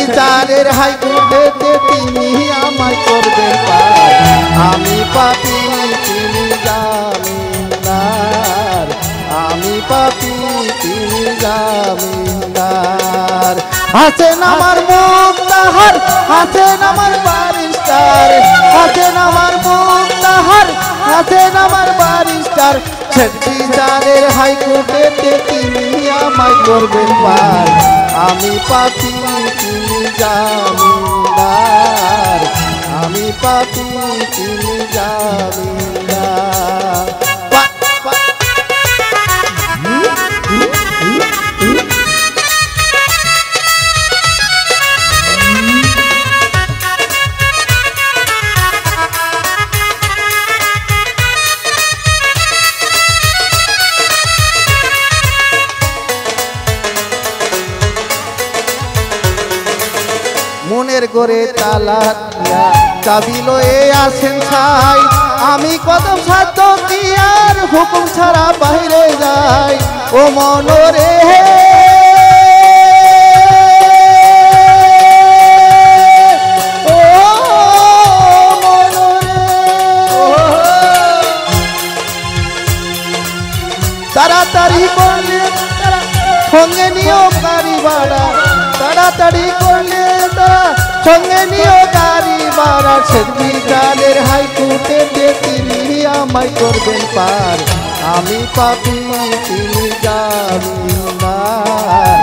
বিচারের হাইকোর্টেতে তিনি আমায় করবেন পার আমি পাপী তিনি জামিনদার আমি পাপী তিনি জামিনদার আছেন আমার মুক্তাহার আছেন আমার বারিস্টার আছেন আমার মুক্তাহার আছেন আমার বারিস্টার বিচারের হাইকোর্টেতে তিনি আমায় করবেন পার আমি পাপী তিনি জামিনদার আমি পাপী তিনি জামিনদার মনের করে তালা চাবি লয়ে আসেন ছাই আমি কদম সাধ্য কি আর হুকুম ছাড়া বাইরে যাই ও মনরে ও মনরে তাড়াতাড়ি করলে সঙ্গে নিয়ম গাড়ি ভাড়া তাড়াতাড়ি করলে সঙ্গে নিও গাড়ি ভাড়া বিচারের হাইকোর্টে তিনি আমায় করবেন পার আমি পাপী তিনি জামিনদার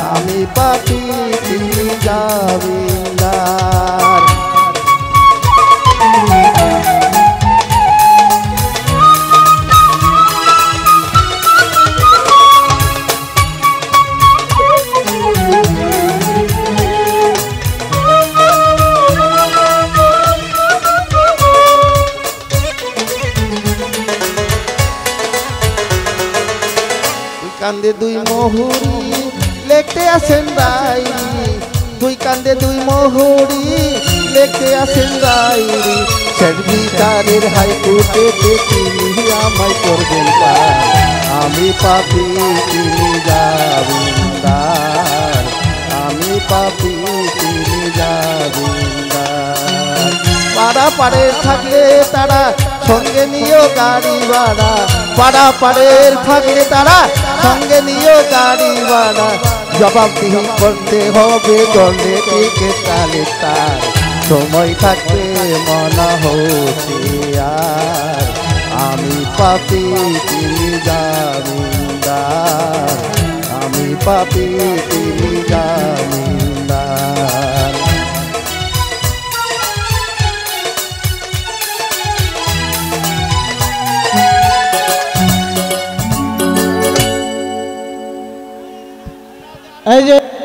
আমি পাপী তিনি জামিনদার কান্দে দুই মহুরি লেখতে আসেন ডায়েরি দুই কান্দে দুই মহুরি লেখতে আসেন ডায়েরি বিচারের হাইকোর্টেতে তিনি আমায় করবেন পার আমি পাপী তিনি জামিনদার আমি পাপী তিনি জামিনদার পাড়া পাড়ে থাকলে তারা সঙ্গে নিও গাড়ি ভাড়া পাড়া পাড়ের থাকলে তারা সঙ্গে নিও গাড়ি ভাড়া জবাবদিহি করতে হবে দণ্ডে টিকে তালে তার সময় থাকতে মনা হুঁশিয়ার আমি পাপী তিনি জামিনদার আমি পাপী তিনি জামিনদার এই যে